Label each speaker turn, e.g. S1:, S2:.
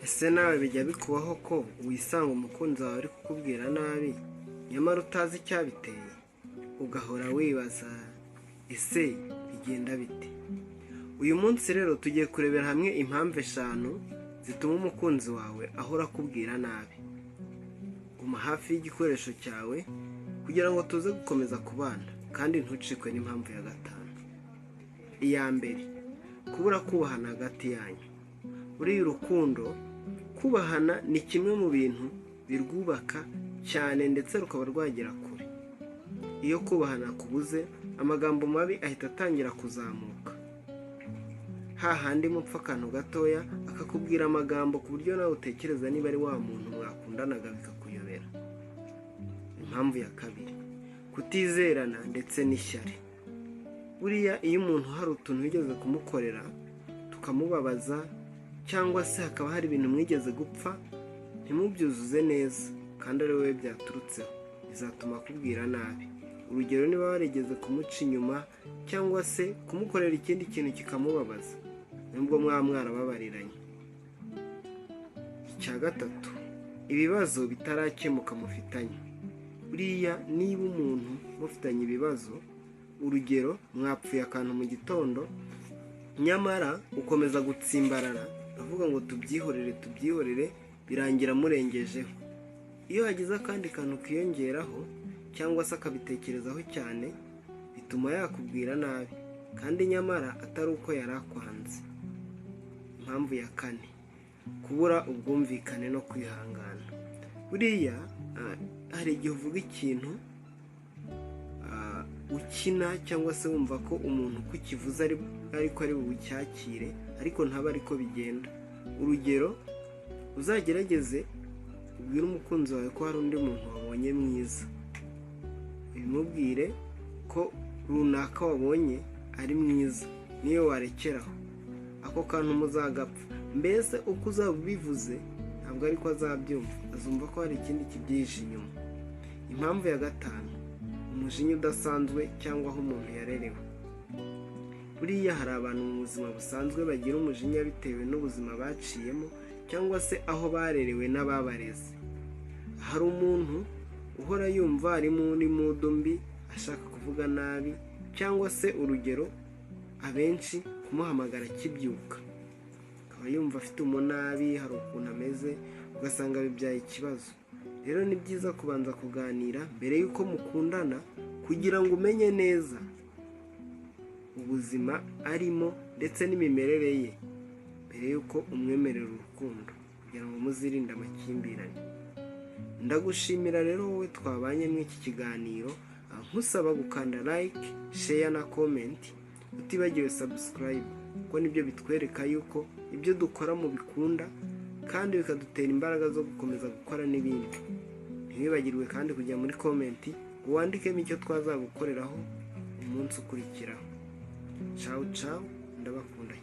S1: Ese nawe bijya bikubaho ko wisanga umukunzi wawe ari kukubwira nabi nyamara utazi icyabiteye, ugahora wibaza ese bigenda bite? Uyu munsi rero tugiye kurebera hamwe impamvu 5 zituma umukunzi wawe ahora akubwira nabi. Guma hafi y'igikoresho cyawe kugira ngo tuze gukomeza kubana kandi ntucikwe n'impamvu ya 5. Iya mbere, kubura kubahana hagati yanyu. Buriya urukundo, kubahana ni kimwe mu bintu birwubaka cyane ndetse rukaba rwagera kure. Iyo kubahana kubuze, amagambo mabi ahita atangira kuzamuka. Hahandi mupfa akantu gatoya akakubwira amagambo ku buryo nawe utekereza niba ari wa muntu mwakundanaga bikakuyobera. Impamvu ya 2, kutizerana ndetse n'ishyari. Buriya iyo umuntu hari utuntu wigeze kumukorera tukamubabaza, cyangwa se hakaba hari ibintu mwigeze gupfa ntimubyuzuze neza kandi ari wowe byaturutseho, bizatuma akubwira nabi. Urugero, niba warigeze kumuca inyuma cyangwa se kumukorera ikindi kintu kikamubabaza, nubwo mwarababariranye. Icya 3, ibibazo bitarakemuka mufitanye. Buriya niba umuntu mufitanye ibibazo, urugero mwapfuye akantu mu gitondo nyamara ukomeza gutsimbarara avuga ngo tubyihorere birangira murengejeho. Iyo hagize akandi kantu kiyongeraho cyangwa se akabitekerezaho cyane, bituma yakubwira nabi kandi nyamara atari uko yari akwanze. Impamvu ya 4, kubura ubwumvikane no kwihangana. Buriya hari igihe uvuga ikintu ukina cyangwa se wumva ko umuntu kukivuza ariko ari bucyakire, ariko ntaba ariko bigenda. Urugero, uzagerageze ubwire umukunzi wawe ko hari undi muntu wabonye mwiza, ubimubwire ko runaka wabonye ari mwiza, niyo warekeraho ako kantu muzagapfa. Mbese uko uzaba ubivuze ntabwo ariko azabyumva, azumva ko hari ikindi kibyihishe inyuma. Impamvu ya 5, umujinya udasanzwe cyangwa aho umuntu yarerewe. Buriya hari abantu mu buzima busanzwe bagira umujinya bitewe n'ubuzima baciyemo cyangwa se aho barerewe n'ababareze. Hari umuntu uhora yumva ari muri mudo mbi, ashaka kuvuga nabi, cyangwa se urugero, abenshi kumuhamagara akibyuka akaba yumva afite umunabi, hari ukuntu ameze, ugasanga bibyaye ikibazo. Rero ni byiza kubanza kuganira mbere y'uko mukundana kugira ngo umenye neza ubuzima arimo ndetse n'imimerere ye mbere y'uko umwemerera urukundo, kugira ngo muzirinde amakimbirane. Ndagushimira rero wowe twabanye muri iki kiganiro, nkusaba gukanda like, share na comment, utibagiwe subscribe, kuko nibyo bitwereka yuko ibyo dukora mu bikunda kandi bikadutera imbaraga zo gukomeza gukora n'ibindi. Ntiwibagirwe kandi kujya muri comment wandikemo icyo twazagukoreraho umunsi ukurikiraho. Ciao ciao, ndabakunda.